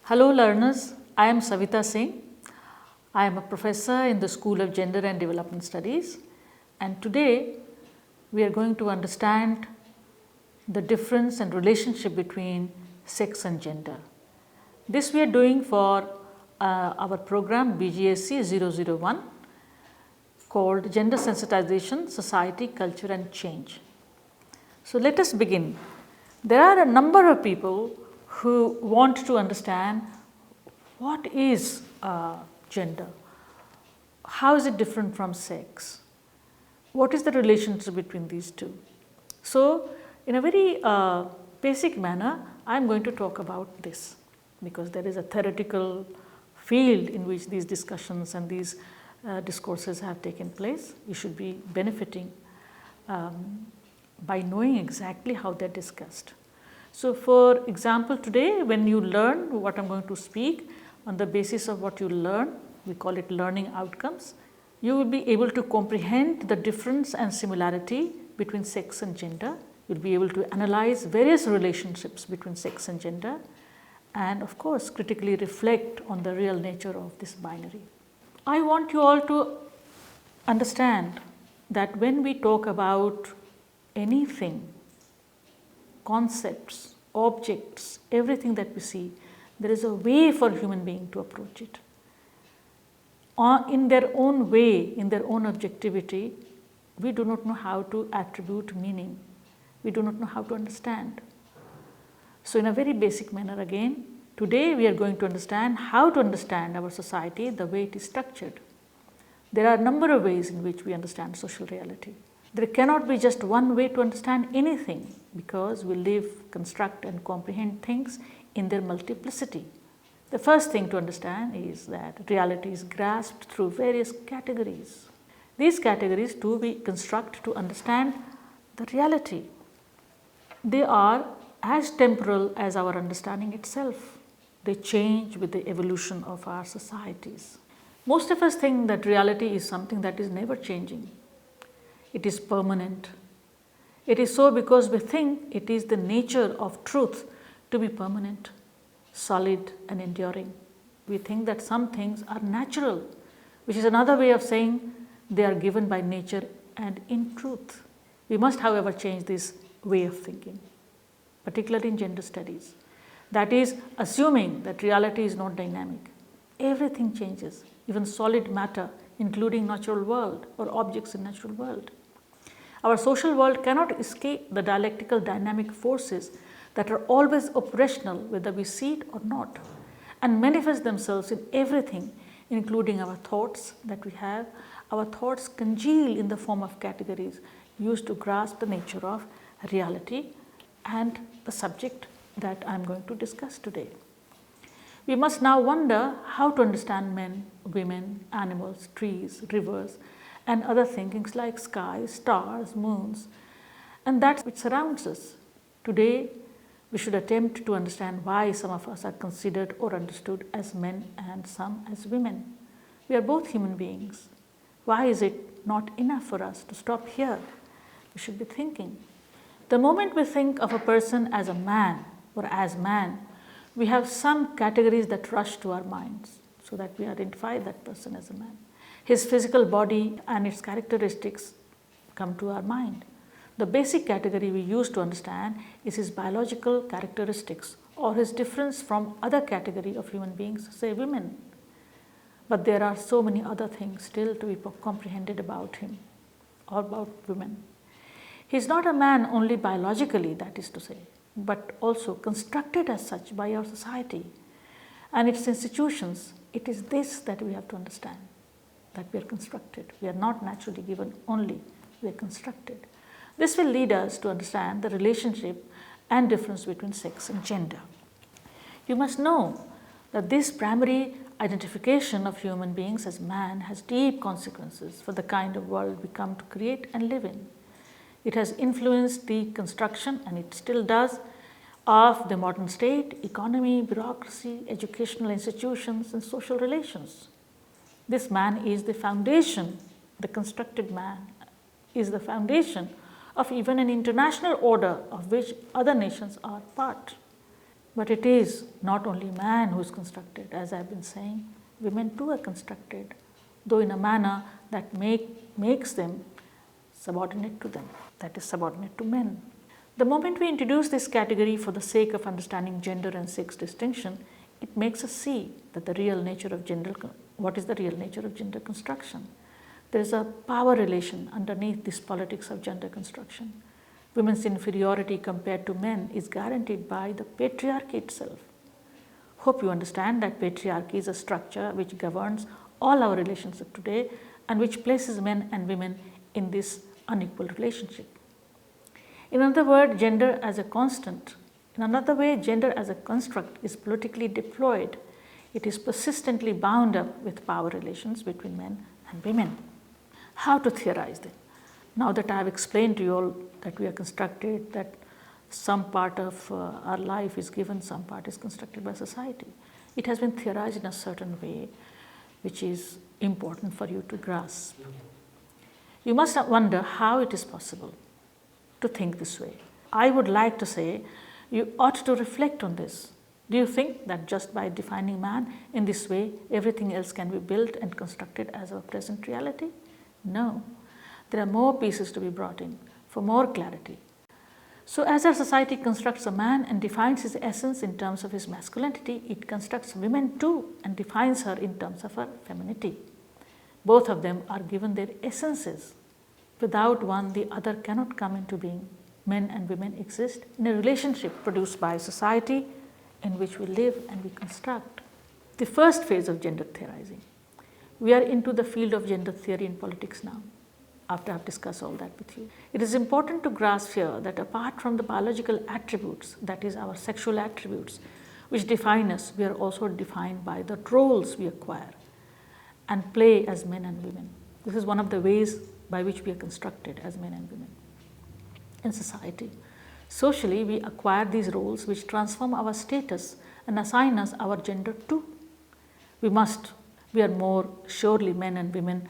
Hello learners, I am Savita Singh. I am a professor in the School of Gender and Development Studies, and today we are going to understand the difference and relationship between sex and gender. This we are doing for our program BGSC 001 called Gender Sensitization, Society, Culture and Change. So let us begin. There are a number of people who want to understand what is gender, how is it different from sex, what is the relationship between these two. So in a very basic manner, I am going to talk about this because there is a theoretical field in which these discussions and these discourses have taken place. You should be benefiting by knowing exactly how they are discussed. So for example, today when you learn what I am going to speak, on the basis of what you learn, we call it learning outcomes, you will be able to comprehend the difference and similarity between sex and gender. You will be able to analyze various relationships between sex and gender and of course critically reflect on the real nature of this binary. I want you all to understand that when we talk about anything, concepts, objects, everything that we see, there is a way for human being to approach it. In their own way, in their own objectivity, we do not know how to attribute meaning. We do not know how to understand. So in a very basic manner again, today we are going to understand how to understand our society, the way it is structured. There are a number of ways in which we understand social reality. There cannot be just one way to understand anything because we live, construct and comprehend things in their multiplicity. The first thing to understand is that reality is grasped through various categories. These categories too we construct to understand the reality. They are as temporal as our understanding itself. They change with the evolution of our societies. Most of us think that reality is something that is never changing. It is permanent. It is so because we think it is the nature of truth to be permanent, solid and enduring. We think that some things are natural, which is another way of saying they are given by nature and in truth. We must however change this way of thinking, particularly in gender studies. That is assuming that reality is not dynamic. Everything changes, even solid matter, including natural world or objects in natural world. Our social world cannot escape the dialectical dynamic forces that are always operational whether we see it or not and manifest themselves in everything, including our thoughts that we have. Our thoughts congeal in the form of categories used to grasp the nature of reality and the subject that I am going to discuss today. We must now wonder how to understand men, women, animals, trees, rivers and other things like sky, stars, moons and that which surrounds us. Today we should attempt to understand why some of us are considered or understood as men and some as women. We are both human beings. Why is it not enough for us to stop here? We should be thinking. The moment we think of a person as a man or as man, we have some categories that rush to our minds so that we identify that person as a man. His physical body and its characteristics come to our mind. The basic category we use to understand is his biological characteristics or his difference from other category of human beings, say women. But there are so many other things still to be comprehended about him or about women. He is not a man only biologically, that is to say, but also constructed as such by our society and its institutions. It is this that we have to understand, that we are constructed. We are not naturally given only, we are constructed. This will lead us to understand the relationship and difference between sex and gender. You must know that this primary identification of human beings as man has deep consequences for the kind of world we come to create and live in. It has influenced the construction, and it still does, of the modern state, economy, bureaucracy, educational institutions and social relations. This man is the foundation, the constructed man is the foundation of even an international order of which other nations are part. But it is not only man who is constructed, as I have been saying, women too are constructed, though in a manner that makes them subordinate to them, that is, subordinate to men. The moment we introduce this category for the sake of understanding gender and sex distinction, it makes us see that the real nature of what is the real nature of gender construction. There is a power relation underneath this politics of gender construction. Women's inferiority compared to men is guaranteed by the patriarchy itself. Hope you understand that patriarchy is a structure which governs all our relationships today and which places men and women in this unequal relationship. In another word, gender as a constant. In another way, gender as a construct is politically deployed. It is persistently bound up with power relations between men and women. How to theorize them? Now that I have explained to you all that we are constructed, that some part of our life is given, some part is constructed by society. It has been theorized in a certain way which is important for you to grasp. You must wonder how it is possible to think this way. I would like to say you ought to reflect on this. Do you think that just by defining man in this way, everything else can be built and constructed as our present reality? No. There are more pieces to be brought in for more clarity. So as our society constructs a man and defines his essence in terms of his masculinity, it constructs women too and defines her in terms of her femininity. Both of them are given their essences. Without one, the other cannot come into being. Men and women exist in a relationship produced by society in which we live and we construct. The first phase of gender theorizing. We are into the field of gender theory in politics now, after I have discussed all that with you. It is important to grasp here that apart from the biological attributes, that is our sexual attributes, which define us, we are also defined by the roles we acquire and play as men and women. This is one of the ways by which we are constructed as men and women in society. Socially, we acquire these roles which transform our status and assign us our gender too. We are more surely men and women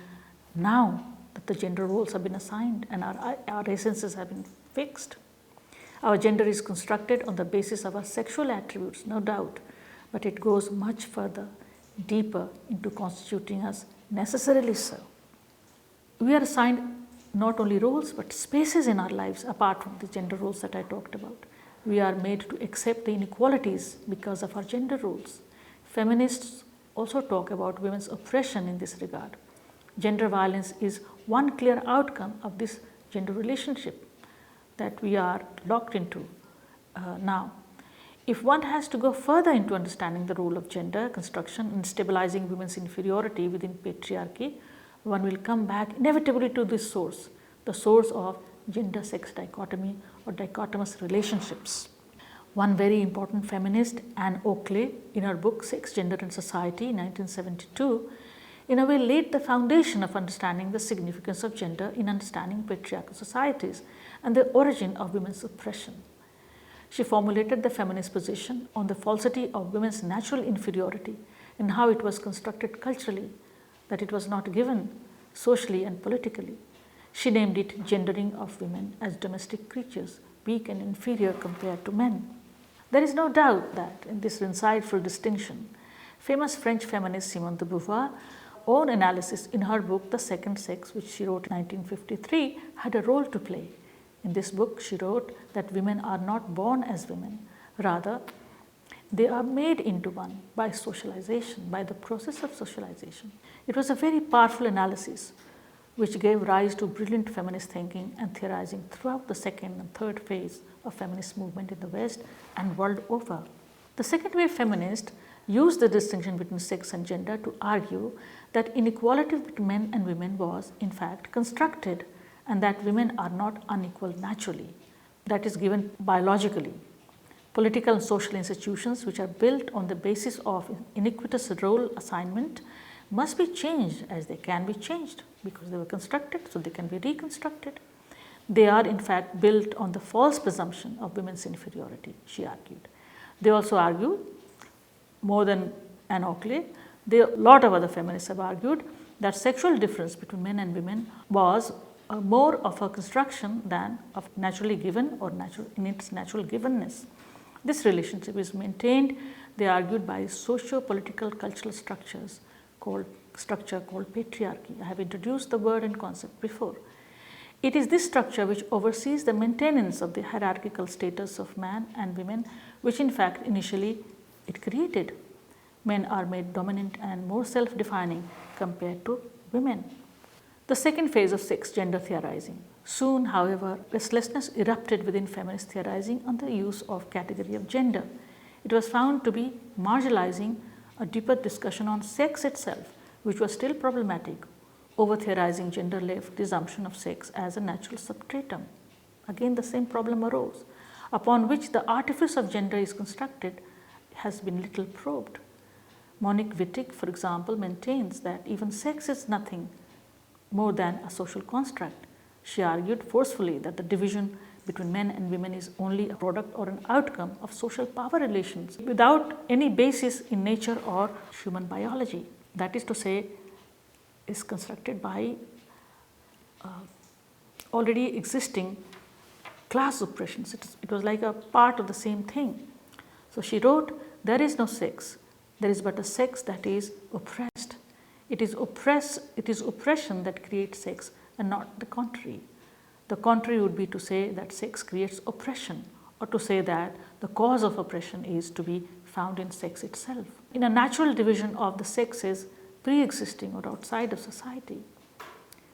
now that the gender roles have been assigned and our essences have been fixed. Our gender is constructed on the basis of our sexual attributes, no doubt, but it goes much further, deeper into constituting us, necessarily so. We are assigned not only roles but spaces in our lives apart from the gender roles that I talked about. We are made to accept the inequalities because of our gender roles. Feminists also talk about women's oppression in this regard. Gender violence is one clear outcome of this gender relationship that we are locked into now. If one has to go further into understanding the role of gender construction in stabilizing women's inferiority within patriarchy, one will come back inevitably to this source, the source of gender-sex dichotomy or dichotomous relationships. One very important feminist, Anne Oakley, in her book Sex, Gender and Society, 1972, in a way laid the foundation of understanding the significance of gender in understanding patriarchal societies and the origin of women's oppression. She formulated the feminist position on the falsity of women's natural inferiority and how it was constructed culturally, that it was not given socially and politically. She named it gendering of women as domestic creatures, weak and inferior compared to men. There is no doubt that in this insightful distinction, famous French feminist Simone de Beauvoir's own analysis in her book The Second Sex, which she wrote in 1953, had a role to play. In this book, she wrote that women are not born as women, rather they are made into one by socialization, by the process of socialization. It was a very powerful analysis which gave rise to brilliant feminist thinking and theorizing throughout the second and third phase of feminist movement in the West and world over. The second wave feminists used the distinction between sex and gender to argue that inequality between men and women was in fact constructed and that women are not unequal naturally, that is given biologically. Political and social institutions which are built on the basis of iniquitous role assignment must be changed as they can be changed because they were constructed, so they can be reconstructed. They are in fact built on the false presumption of women's inferiority, she argued. They also argue, more than Anne Oakley, a lot of other feminists have argued that sexual difference between men and women was more of a construction than of naturally given or in its natural givenness. This relationship is maintained, they argued, by socio-political cultural structure called patriarchy. I have introduced the word and concept before. It is this structure which oversees the maintenance of the hierarchical status of man and women, which in fact initially it created. Men are made dominant and more self-defining compared to women. The second phase of sex gender theorizing. Soon, however, restlessness erupted within feminist theorizing on the use of category of gender. It was found to be marginalizing a deeper discussion on sex itself, which was still problematic. Over-theorizing gender left the assumption of sex as a natural substratum. Again, the same problem arose, upon which the artifice of gender is constructed has been little probed. Monique Wittig, for example, maintains that even sex is nothing more than a social construct. She argued forcefully that the division between men and women is only a product or an outcome of social power relations without any basis in nature or human biology. That is to say, is constructed by already existing class oppressions. It was like a part of the same thing. So she wrote, there is no sex, there is but a sex that is oppressed. It is oppression that creates sex and not the contrary. The contrary would be to say that sex creates oppression, or to say that the cause of oppression is to be found in sex itself. In a natural division of the sexes pre-existing or outside of society,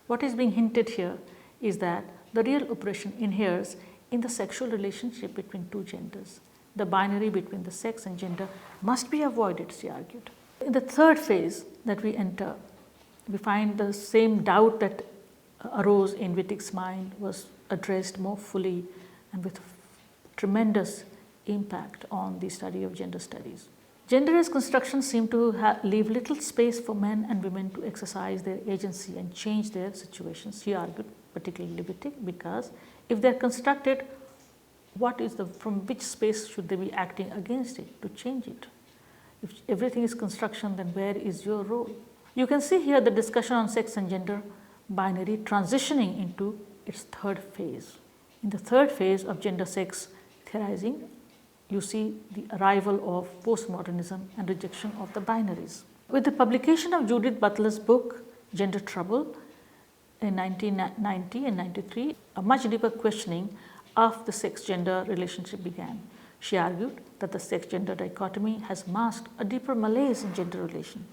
what is being hinted here is that the real oppression inheres in the sexual relationship between two genders. The binary between the sex and gender must be avoided, she argued. In the third phase that we enter, we find the same doubt that arose in Wittig's mind was addressed more fully and with tremendous impact on the study of gender studies. Gender as construction seemed to leave little space for men and women to exercise their agency and change their situations, she argued, particularly Wittig, because if they are constructed, from which space should they be acting against it to change it? If everything is construction, then where is your role? You can see here the discussion on sex and gender binary transitioning into its third phase. In the third phase of gender sex theorizing, you see the arrival of postmodernism and rejection of the binaries. With the publication of Judith Butler's book, Gender Trouble, in 1990 and 93, a much deeper questioning of the sex-gender relationship began. She argued that the sex-gender dichotomy has masked a deeper malaise in gender relations.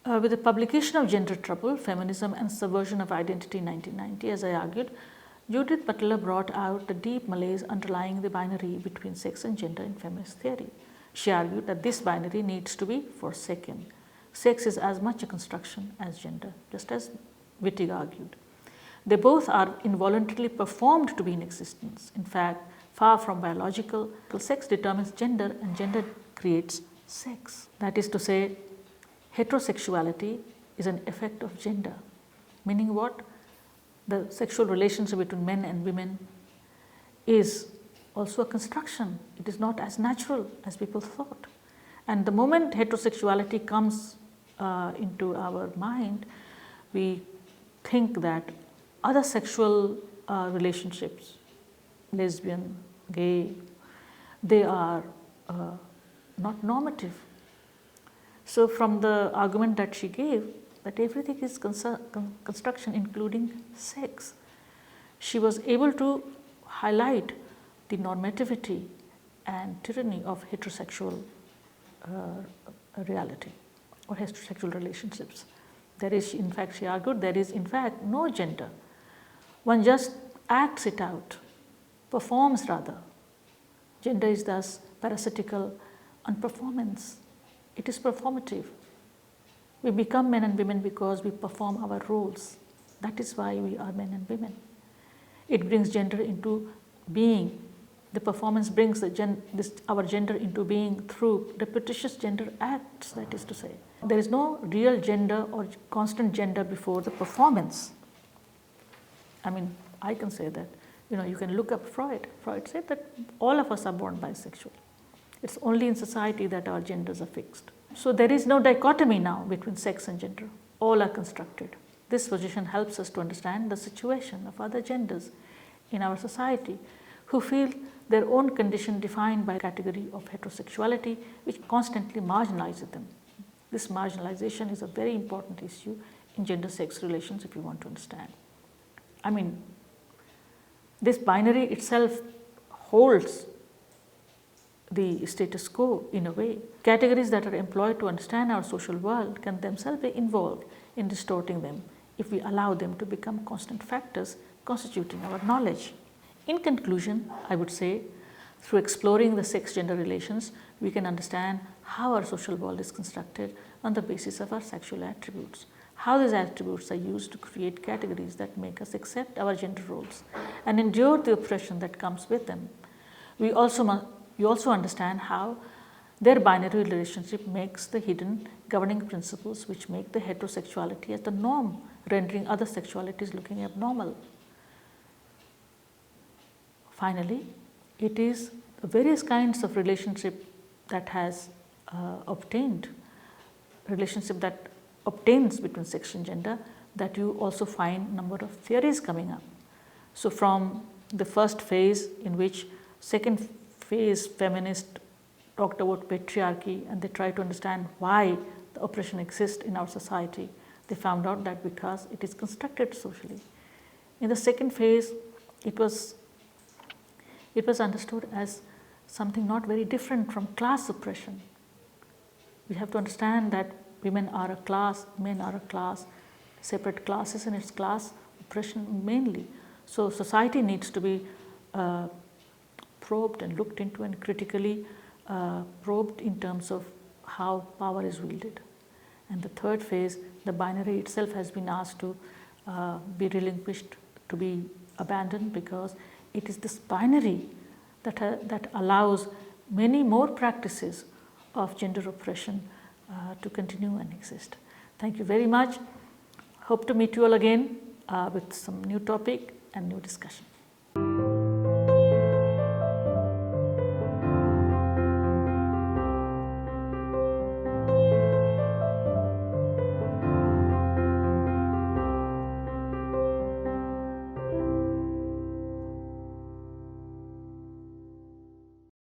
With the publication of Gender Trouble, Feminism and Subversion of Identity in 1990, as I argued, Judith Butler brought out the deep malaise underlying the binary between sex and gender in feminist theory. She argued that this binary needs to be forsaken. Sex is as much a construction as gender, just as Wittig argued. They both are involuntarily performed to be in existence. In fact, far from biological, sex determines gender and gender creates sex. That is to say, heterosexuality is an effect of gender, meaning what? The sexual relationship between men and women is also a construction. It is not as natural as people thought. And the moment heterosexuality comes into our mind, we think that other sexual relationships, lesbian, gay, they are not normative. So from the argument that she gave, that everything is construction, including sex, she was able to highlight the normativity and tyranny of heterosexual reality or heterosexual relationships. There is, in fact, she argued, there is in fact no gender. One just acts it out, performs rather. Gender is thus parasitical on performance. It is performative. We become men and women because we perform our roles. That is why we are men and women. It brings gender into being. The performance brings our gender into being through repetitious gender acts, that is to say. There is no real gender or constant gender before the performance. I mean, I can say that, you can look up Freud. Freud said that all of us are born bisexual. It's only in society that our genders are fixed. So there is no dichotomy now between sex and gender. All are constructed. This position helps us to understand the situation of other genders in our society who feel their own condition defined by category of heterosexuality, which constantly marginalizes them. This marginalization is a very important issue in gender-sex relations if you want to understand. I mean, this binary itself holds the status quo in a way. Categories that are employed to understand our social world can themselves be involved in distorting them if we allow them to become constant factors constituting our knowledge. In conclusion, I would say, through exploring the sex-gender relations, we can understand how our social world is constructed on the basis of our sexual attributes, how these attributes are used to create categories that make us accept our gender roles and endure the oppression that comes with them. We also understand how their binary relationship makes the hidden governing principles which make the heterosexuality as the norm, rendering other sexualities looking abnormal. Finally, it is the various kinds of relationship that has relationship that obtains between sex and gender that you also find number of theories coming up. So from the first phase, in which second phase feminists talked about patriarchy and they tried to understand why the oppression exists in our society, they found out that because it is constructed socially. In the second phase, it was understood as something not very different from class oppression. We have to understand that women are a class, men are a class, separate classes, and it's class oppression mainly. So society needs to be probed and looked into and critically probed in terms of how power is wielded. And the third phase, the binary itself has been asked to be relinquished, to be abandoned, because it is this binary that allows many more practices of gender oppression to continue and exist. Thank you very much. Hope to meet you all again with some new topic and new discussion.